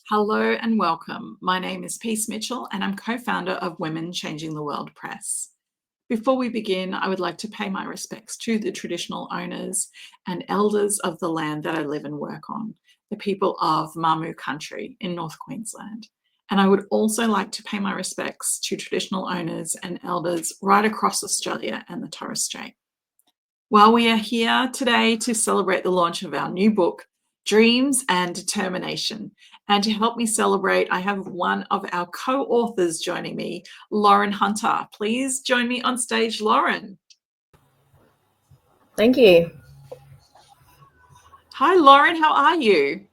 Hello and welcome. My name is Peace Mitchell and I'm co-founder of Women Changing the World Press. Before we begin, I would like to pay my respects to the traditional owners and elders of the land that I live and work on, the people of Mamu country in North Queensland. And I would also like to pay my respects to traditional owners and elders right across Australia and the Torres Strait. Well, we are here today to celebrate the launch of our new book, Dreams and Determination. And to help me celebrate, I have one of our co-authors joining me, Lauren Hunter. Please join me on stage, Lauren. Thank you. Hi, Lauren. How are you?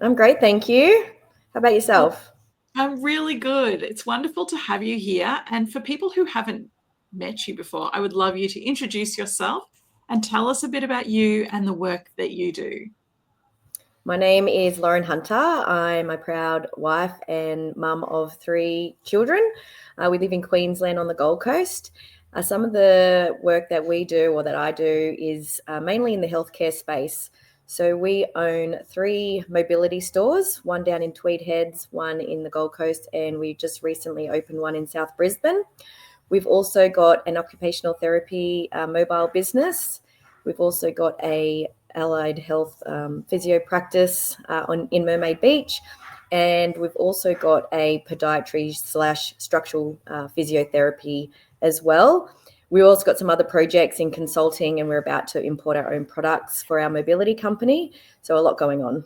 I'm great, thank you. How about yourself? I'm really good. It's wonderful to have you here. And for people who haven't met you before, I would love you to introduce yourself and tell us a bit about you and the work that you do. My name is Lauren Hunter. I'm a proud wife and mum of 3 children. We live in Queensland on the Gold Coast. Some of the work that we do or that I do is mainly in the healthcare space. So we own 3 mobility stores, one down in Tweed Heads, one in the Gold Coast, and we just recently opened one in South Brisbane. We've also got an occupational therapy mobile business. We've also got a allied health physio practice in Mermaid Beach. And we've also got a podiatry / structural physiotherapy as well. We also got some other projects in consulting, and we're about to import our own products for our mobility company. So a lot going on.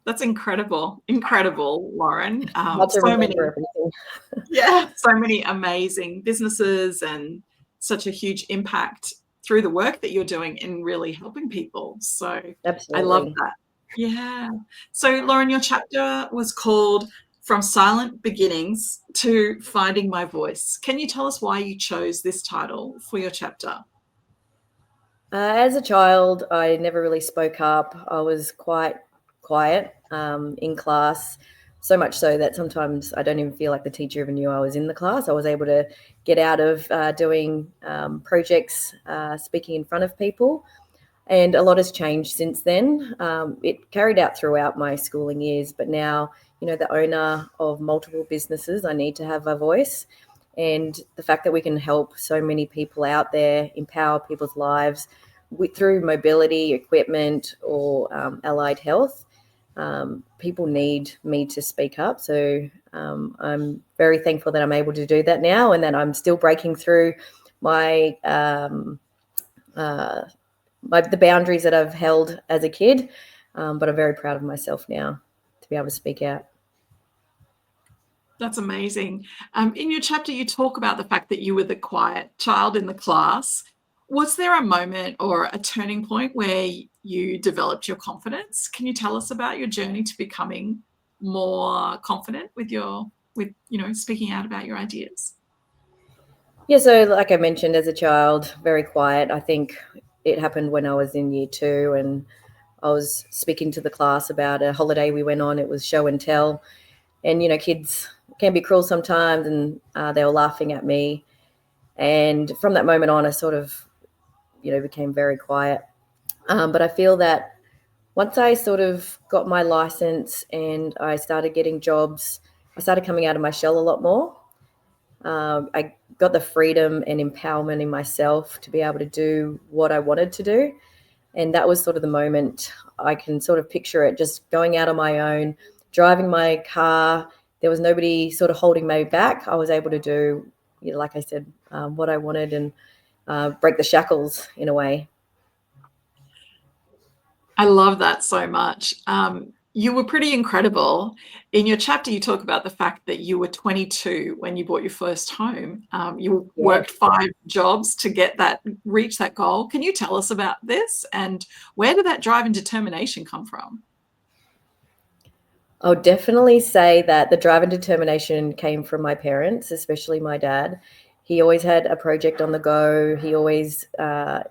That's incredible, Lauren. Hard to remember everything. So many amazing businesses and such a huge impact through the work that you're doing in really helping people. So Absolutely. I love that. Yeah. So Lauren, your chapter was called From Silent Beginnings to Finding My Voice. Can you tell us why you chose this title for your chapter? As a child, I never really spoke up. I was quite quiet in class, so much so that sometimes I don't even feel like the teacher even knew I was in the class. I was able to get out of doing projects, speaking in front of people, and a lot has changed since then. It carried out throughout my schooling years, but now, the owner of multiple businesses, I need to have a voice. And the fact that we can help so many people out there, empower people's lives through mobility, equipment, or allied health, people need me to speak up. So I'm very thankful that I'm able to do that now, and that I'm still breaking through my the boundaries that I've held as a kid. But I'm very proud of myself now to be able to speak out. That's amazing. In your chapter, you talk about the fact that you were the quiet child in the class. Was there a moment or a turning point where you developed your confidence? Can you tell us about your journey to becoming more confident with speaking out about your ideas? Yeah, so like I mentioned, as a child, very quiet. I think it happened when I was in year 2, and I was speaking to the class about a holiday we went on. It was show and tell. And, kids can be cruel sometimes, and they were laughing at me. And from that moment on, I sort of, became very quiet. But I feel that once I sort of got my license and I started getting jobs, I started coming out of my shell a lot more. I got the freedom and empowerment in myself to be able to do what I wanted to do. And that was sort of the moment. I can sort of picture it, just going out on my own, driving my car. There was nobody sort of holding me back. I was able to do, like I said, what I wanted, and break the shackles in a way. I love that so much. You were pretty incredible. In your chapter, you talk about the fact that you were 22 when you bought your first home. You worked 5 jobs to reach that goal. Can you tell us about this, and where did that drive and determination come from? I'll definitely say that the drive and determination came from my parents, especially my dad. He always had a project on the go. He always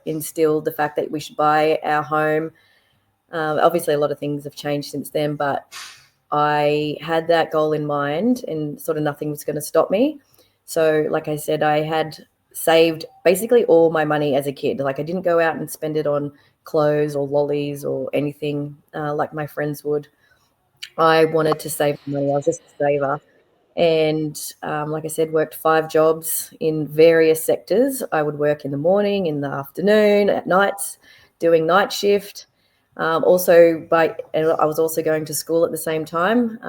instilled the fact that we should buy our home. Obviously, a lot of things have changed since then, but I had that goal in mind, and sort of nothing was going to stop me. So, like I said, I had saved basically all my money as a kid. Like, I didn't go out and spend it on clothes or lollies or anything like my friends would. I wanted to save money. I was just a saver. And like I said, worked 5 jobs in various sectors. I would work in the morning, in the afternoon, at nights, doing night shift. And I was also going to school at the same time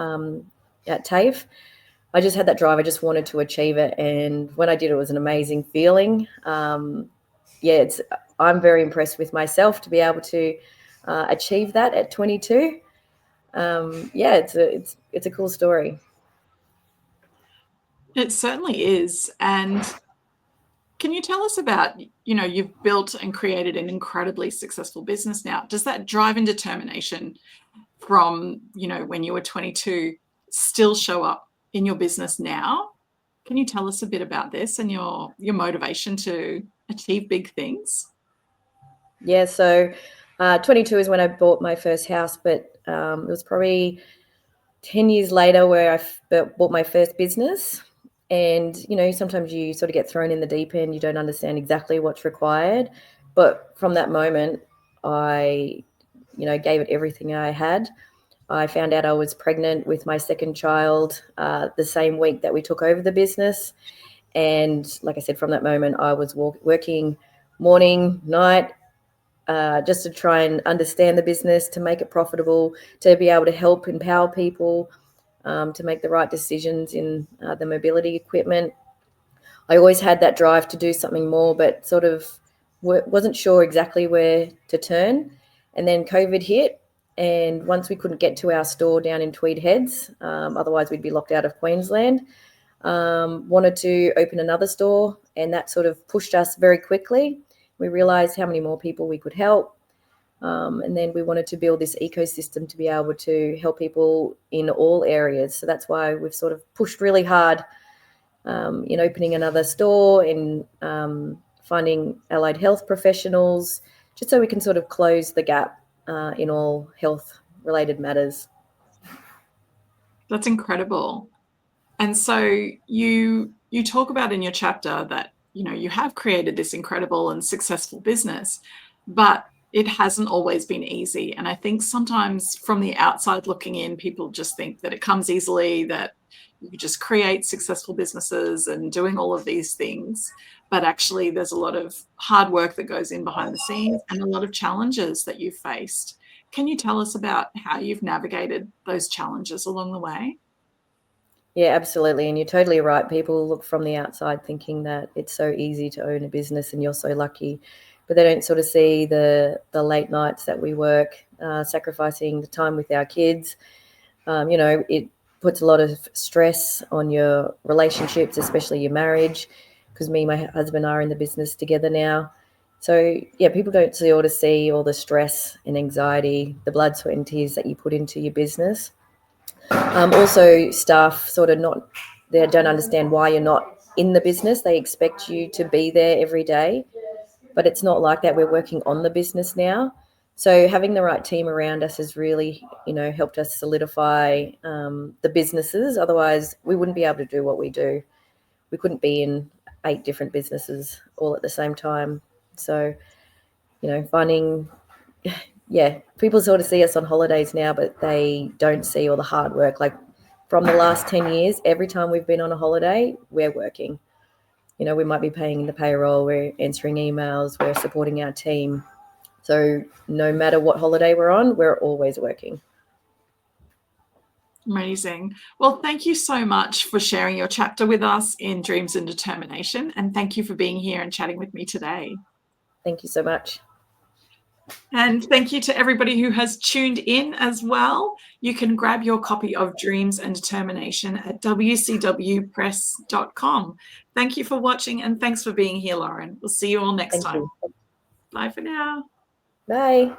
at TAFE. I just had that drive. I just wanted to achieve it, and when I did, it was an amazing feeling. I'm very impressed with myself to be able to achieve that at 22. It's a cool story. It certainly is. And can you tell us about, you've built and created an incredibly successful business now. Does that drive and determination from, when you were 22 still show up in your business now? Can you tell us a bit about this and your motivation to achieve big things? Yeah, so 22 is when I bought my first house, but it was probably 10 years later where bought my first business. And, sometimes you sort of get thrown in the deep end. You don't understand exactly what's required. But from that moment, I, gave it everything I had. I found out I was pregnant with my second child the same week that we took over the business. And like I said, from that moment, I was working morning, night, just to try and understand the business, to make it profitable, to be able to help empower people, to make the right decisions in the mobility equipment. I always had that drive to do something more, but sort of wasn't sure exactly where to turn. And then COVID hit, and once we couldn't get to our store down in Tweed Heads, otherwise we'd be locked out of Queensland, wanted to open another store, and that sort of pushed us very quickly. We realised how many more people we could help. And then we wanted to build this ecosystem to be able to help people in all areas. So that's why we've sort of pushed really hard in opening another store, in finding allied health professionals, just so we can sort of close the gap in all health-related matters. That's incredible. And so you talk about in your chapter that, you have created this incredible and successful business, but it hasn't always been easy. And I think sometimes from the outside looking in, people just think that it comes easily, that you just create successful businesses and doing all of these things. But actually, there's a lot of hard work that goes in behind the scenes and a lot of challenges that you've faced. Can you tell us about how you've navigated those challenges along the way? Yeah, absolutely. And you're totally right. People look from the outside thinking that it's so easy to own a business and you're so lucky, but they don't sort of see the late nights that we work, sacrificing the time with our kids. It puts a lot of stress on your relationships, especially your marriage, because me and my husband are in the business together now. So, yeah, people don't see all the stress and anxiety, the blood, sweat and tears that you put into your business. Also, staff sort of they don't understand why you're not in the business. They expect you to be there every day, but it's not like that. We're working on the business now. So having the right team around us has really, helped us solidify the businesses. Otherwise, we wouldn't be able to do what we do. We couldn't be in 8 different businesses all at the same time. So, finding people sort of see us on holidays now, but they don't see all the hard work. Like from the last 10 years, every time we've been on a holiday, we're working. We might be paying the payroll, we're answering emails, we're supporting our team. So no matter what holiday we're on, we're always working. Amazing. Well, thank you so much for sharing your chapter with us in Dreams and Determination. And thank you for being here and chatting with me today. Thank you so much. And thank you to everybody who has tuned in as well. You can grab your copy of Dreams and Determination at wcwpress.com. Thank you for watching and thanks for being here, Lauren. We'll see you all next time. You. Bye for now. Bye.